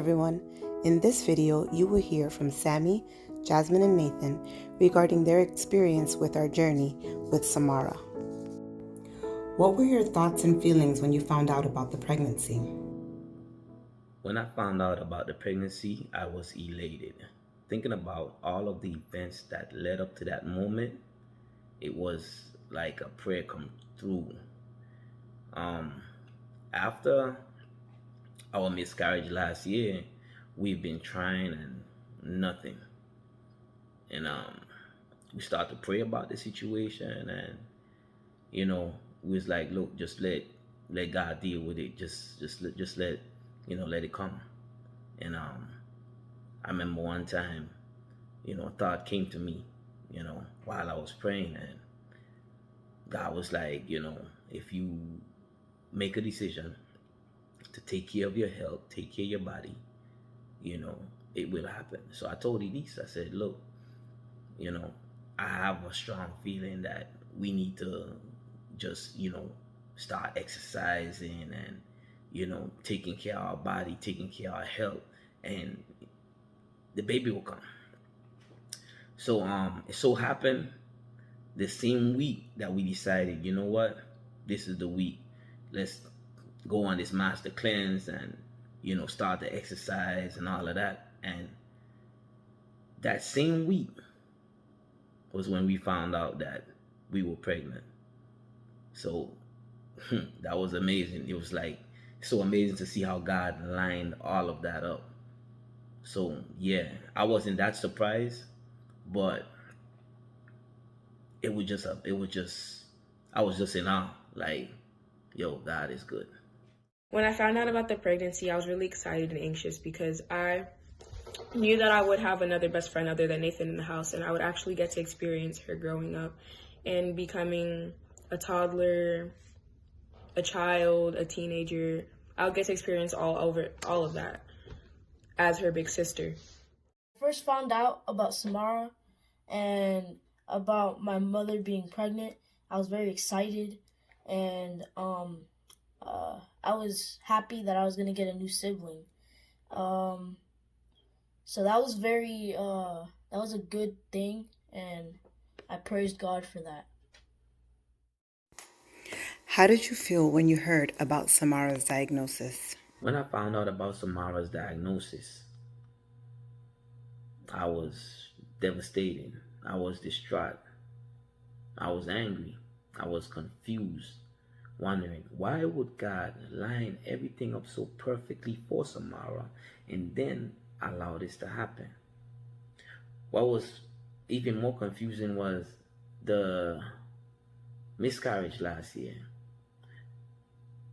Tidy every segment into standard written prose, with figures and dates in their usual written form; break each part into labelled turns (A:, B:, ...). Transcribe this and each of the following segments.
A: everyone. In this video, you will hear from Sammy, Jasmine, and Nathan regarding their experience with our journey with Samara. What were your thoughts and feelings when you found out about the pregnancy?
B: When I found out about the pregnancy, I was elated. Thinking about all of the events that led up to that moment, it was like a prayer come through. Um, After our miscarriage last year, we've been trying and nothing. And we start to pray about the situation, and we was like, look, just let God deal with it. Just let it come. And I remember one time, a thought came to me, while I was praying, and God was like, if you make a decision to take care of your health, take care of your body, you know, it will happen. So I told Elise, I said, look, I have a strong feeling that we need to just, start exercising and, taking care of our body, taking care of our health, and the baby will come. So it so happened the same week that we decided, you know what, this is the week. Let's go on this master cleanse and, start to exercise and all of that. And that same week was when we found out that we were pregnant. So that was amazing. It was like so amazing to see how God lined all of that up. So yeah, I wasn't that surprised, but it was just I was just in awe. Like, yo, God is good.
C: When I found out about the pregnancy, I was really excited and anxious because I knew that I would have another best friend other than Nathan in the house, and I would actually get to experience her growing up and becoming a toddler, a child, a teenager. I'll get to experience all of that as her big sister.
D: First found out about Samara and about my mother being pregnant, I was very excited, and I was happy that I was gonna get a new sibling. So that was that was a good thing, and I praised God for that.
A: How did you feel when you heard about Samara's diagnosis?
B: When I found out about Samara's diagnosis, I was devastated. I was distraught. I was angry. I was confused, wondering why would God line everything up so perfectly for Samara and then allow this to happen. What was even more confusing was the miscarriage last year.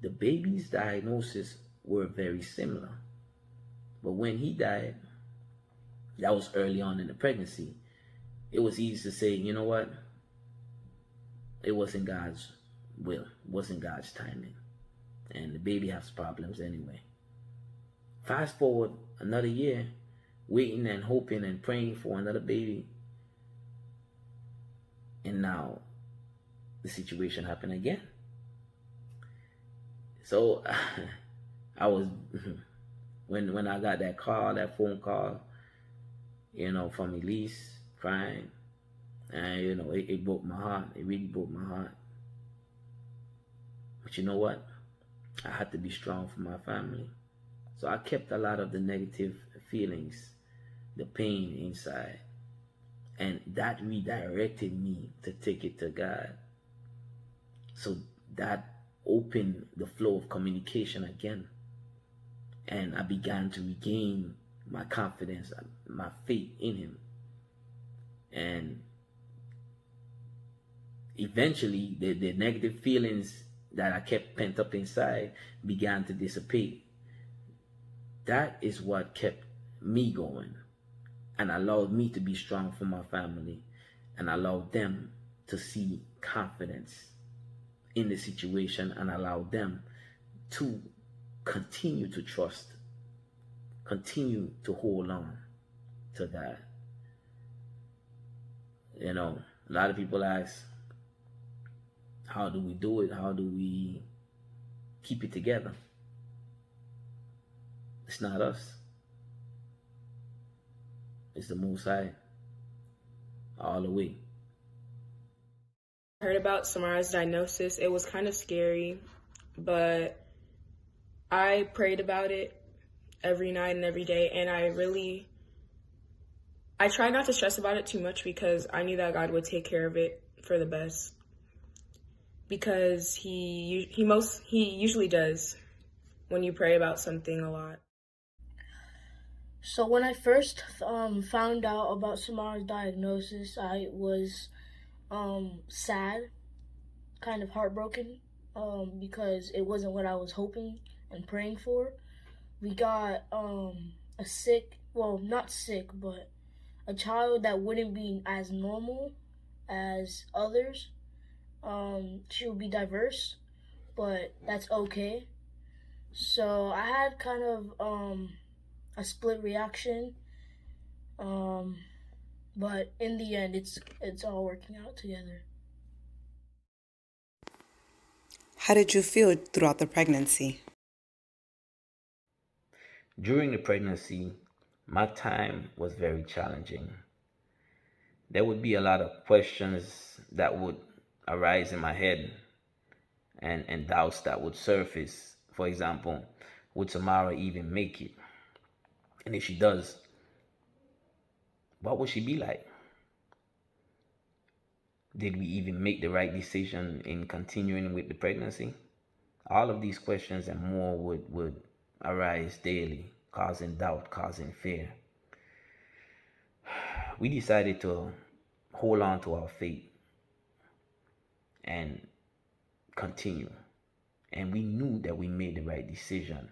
B: The baby's diagnosis were very similar, but when he died, that was early on in the pregnancy. It was easy to say, you know what, it wasn't God's will, it wasn't God's timing, and the baby has problems anyway. Fast forward another year, waiting and hoping and praying for another baby, and now the situation happened again. So I was when I got that phone call, from Elise crying, and it broke my heart. It really broke my heart. But you know what? I had to be strong for my family. So I kept a lot of the negative feelings, the pain inside. And that redirected me to take it to God. So that opened the flow of communication again. And I began to regain my confidence, my faith in Him. And eventually, the negative feelings that I kept pent up inside began to dissipate. That is what kept me going and allowed me to be strong for my family and allowed them to see confidence in the situation and allowed them to continue to trust, continue to hold on to that. A lot of people ask, how do we do it? How do we keep it together? It's not us. It's the Most High all the way.
C: I heard about Samara's diagnosis. It was kind of scary, but I prayed about it every night and every day, and I tried not to stress about it too much because I knew that God would take care of it for the best. Because he usually does when you pray about something a lot.
D: So when I first found out about Samara's diagnosis, I was sad, kind of heartbroken, because it wasn't what I was hoping and praying for. We got a sick, well, not sick, but a child that wouldn't be as normal as others. She would be diverse, but that's okay. So I had kind of a split reaction, um, but in the end, it's all working out together.
A: How did you feel throughout the pregnancy?
B: During the pregnancy, my time was very challenging. There would be a lot of questions that would arise in my head and doubts that would surface. For example, would Samara even make it? And if she does, what would she be like? Did we even make the right decision in continuing with the pregnancy? All of these questions and more would arise daily, causing doubt, causing fear. We decided to hold on to our faith and continue. And we knew that we made the right decision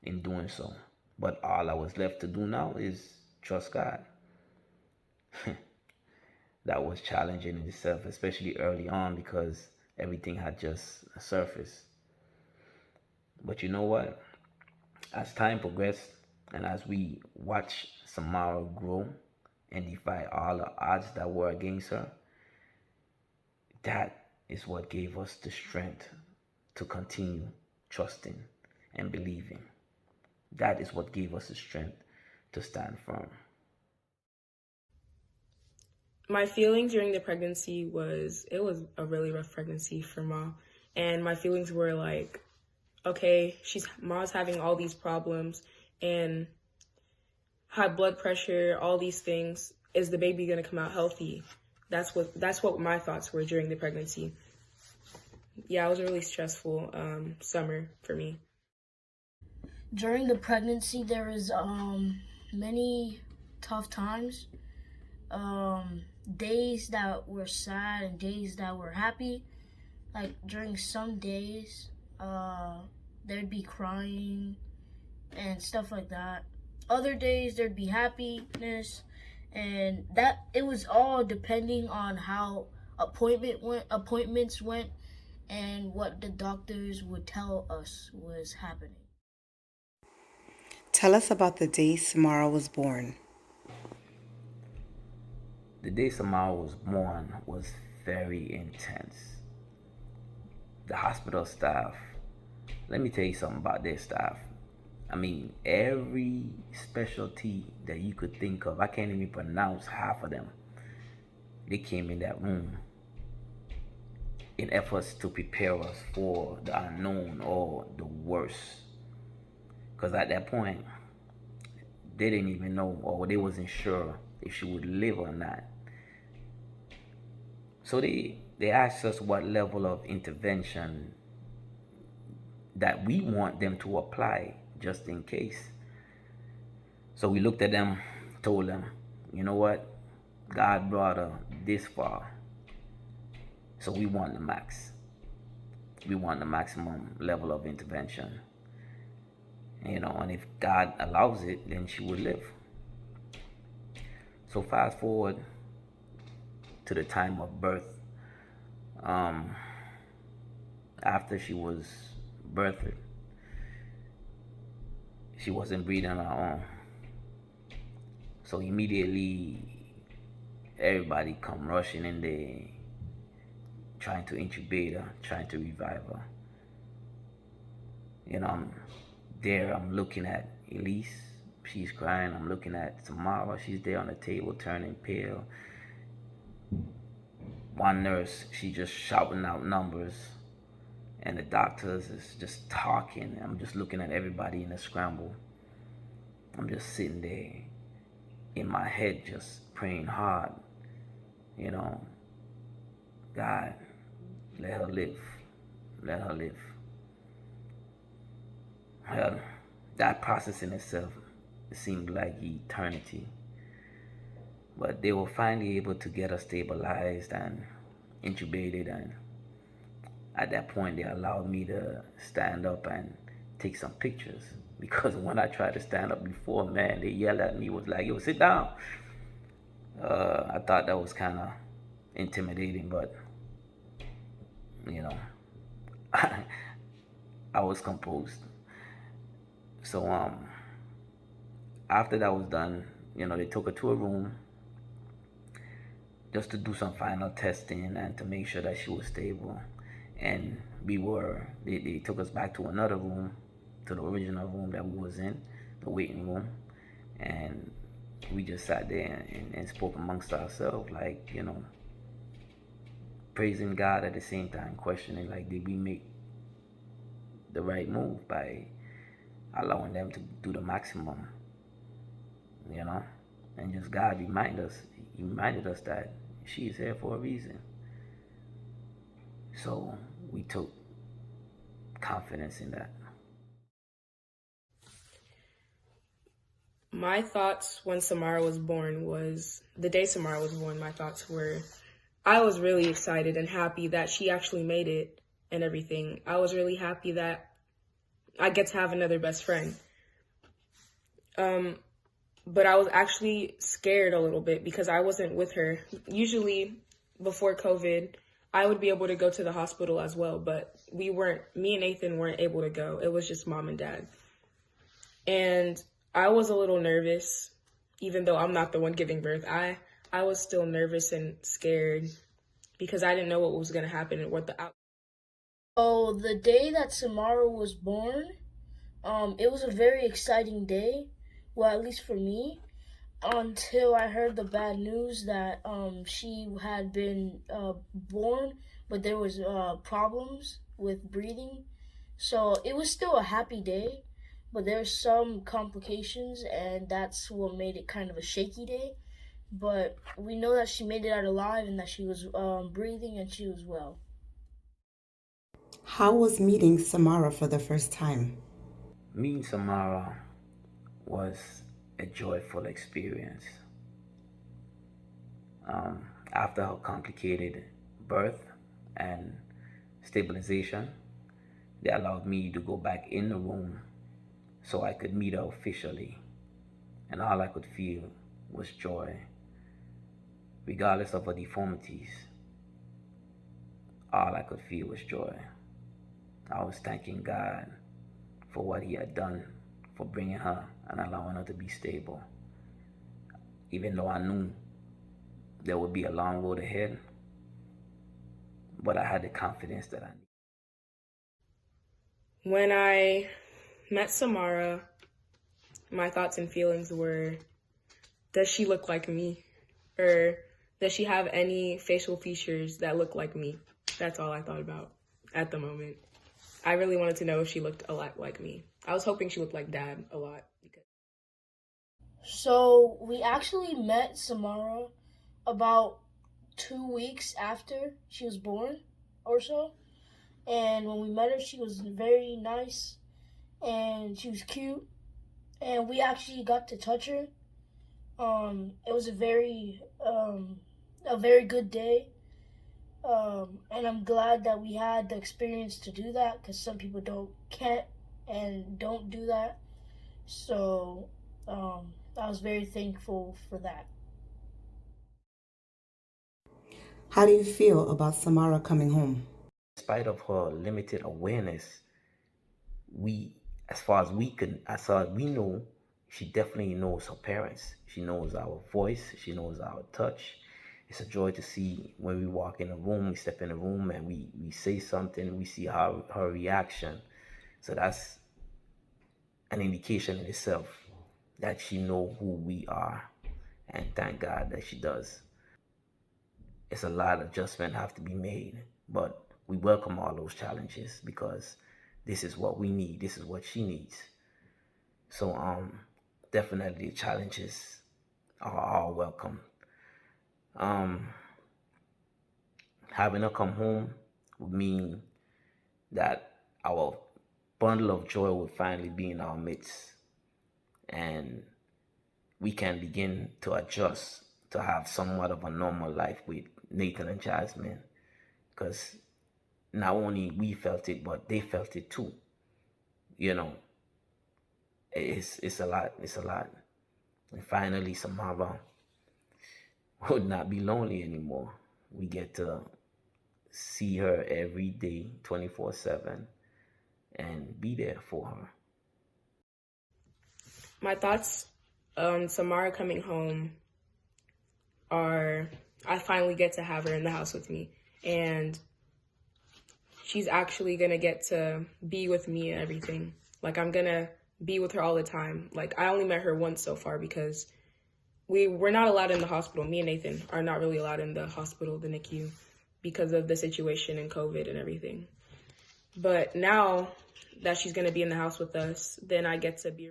B: in doing so. But all I was left to do now is trust God. That was challenging in itself, especially early on because everything had just surfaced. But you know what? As time progressed and as we watched Samara grow and defy all the odds that were against her, that is what gave us the strength to continue trusting and believing. That is what gave us the strength to stand firm.
C: My feelings during the pregnancy it was a really rough pregnancy for Ma. And my feelings were like, okay, Ma's having all these problems and high blood pressure, all these things. Is the baby gonna come out healthy? That's what my thoughts were during the pregnancy. Yeah, it was a really stressful summer for me.
D: During the pregnancy, there was many tough times, days that were sad and days that were happy. Like during some days, there'd be crying and stuff like that. Other days there'd be happiness, and that it was all depending on how appointments went, and what the doctors would tell us was happening.
A: Tell us about the day Samara was born.
B: The day Samara was born was very intense. The hospital staff, let me tell you something about their staff. I mean, every specialty that you could think of, I can't even pronounce half of them. They came in that room in efforts to prepare us for the unknown or the worst. Because at that point, they didn't even know or they wasn't sure if she would live or not. So they asked us what level of intervention that we want them to apply just in case. So we looked at them, told them, you know what? God brought her this far. So we want the max. We want the maximum level of intervention. And if God allows it, then she would live. So fast forward to the time of birth. After she was birthed, she wasn't breathing on her own. So immediately, everybody come rushing in there, trying to intubate her, trying to revive her. I'm looking at Elise, She's crying. I'm looking at Samara. She's there on the table, turning pale. One nurse, she just shouting out numbers, and the doctors is just talking. I'm just looking at everybody in a scramble. I'm just sitting there in my head, just praying hard. You know, God, let her live. Let her live. Well, that process in itself, it seemed like eternity. But they were finally able to get her stabilized and intubated, and at that point they allowed me to stand up and take some pictures. Because when I tried to stand up before, man, they yelled at me, was like, yo, sit down. I thought that was kind of intimidating, but you know, I was composed. So after that was done, they took her to a room just to do some final testing and to make sure that she was stable. And they took us back to another room, to the original room that we was in, the waiting room. And we just sat there and spoke amongst ourselves, like, praising God at the same time, questioning, like, did we make the right move by allowing them to do the maximum, and just God reminded us that she is here for a reason. So we took confidence in that.
C: My thoughts when Samara was born was, the day Samara was born, my thoughts were, I was really excited and happy that she actually made it and everything. I was really happy that I get to have another best friend. But I was actually scared a little bit because I wasn't with her. Usually before COVID, I would be able to go to the hospital as well, but me and Nathan weren't able to go. It was just mom and dad. And I was a little nervous, even though I'm not the one giving birth. I was still nervous and scared because I didn't know what was going to happen and what the outcome.
D: So the day that Samara was born, it was a very exciting day. Well, at least for me, until I heard the bad news that she had been born, but there was problems with breathing. So it was still a happy day, but there's some complications, and that's what made it kind of a shaky day. But we know that she made it out alive and that she was breathing and she was well.
A: How was meeting Samara for the first time?
B: Meeting Samara was a joyful experience. After her complicated birth and stabilization, they allowed me to go back in the room so I could meet her officially. And all I could feel was joy. Regardless of her deformities, all I could feel was joy. I was thanking God for what He had done for bringing her and allowing her to be stable. Even though I knew there would be a long road ahead, but I had the confidence that I needed.
C: When I met Samara, my thoughts and feelings were, does she look like me? Or does she have any facial features that look like me? That's all I thought about at the moment. I really wanted to know if she looked a lot like me. I was hoping she looked like Dad a lot.
D: So we actually met Samara about 2 weeks after she was born or so. And when we met her, she was very nice and she was cute. And we actually got to touch her. It was a very good day. And I'm glad that we had the experience to do that because some people can't and don't do that. So I was very thankful for that.
A: How do you feel about Samara coming home?
B: In spite of her limited awareness, as far as we know, she definitely knows her parents. She knows our voice. She knows our touch. It's a joy to see when we walk in a room, we step in a room and we say something, we see her reaction. So that's an indication in itself that she know who we are, and thank God that she does. It's a lot of adjustment have to be made, but we welcome all those challenges because this is what we need. This is what she needs. So definitely challenges are all welcome. Um, Having her come home would mean that our bundle of joy would finally be in our midst, and we can begin to adjust to have somewhat of a normal life with Nathan and Jasmine, because not only we felt it, but they felt it too. You know, it's a lot. It's a lot. And finally, Samara would not be lonely anymore. We get to see her every day, 24/7, and be there for her.
C: My thoughts on Samara coming home are I finally get to have her in the house with me. And she's actually going to get to be with me and everything. Like, I'm going to be with her all the time. Like, I only met her once so far because we're not allowed in the hospital. Me and Nathan are not really allowed in the hospital, the NICU, because of the situation and COVID and everything. But now that she's going to be in the house with us, then I get to be.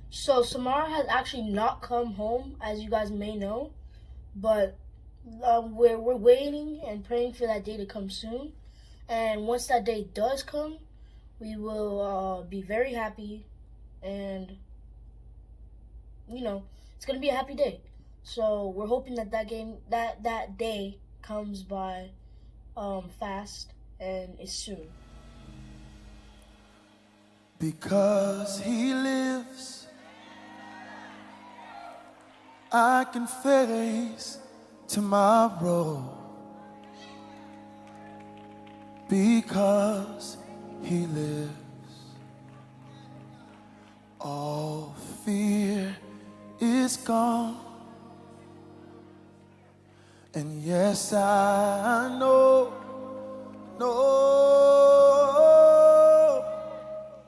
D: So Samara has actually not come home, as you guys may know, but we're waiting and praying for that day to come soon. And once that day does come, we will be very happy, and it's gonna be a happy day. So we're hoping that that day comes by fast and is soon.
E: Because he lives, I can face tomorrow. Because he lives, all fear is gone. And yes, I know,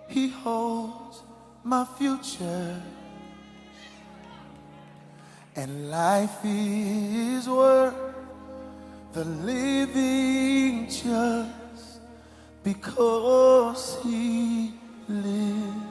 E: he holds my future. And life is worth the living just because he lives.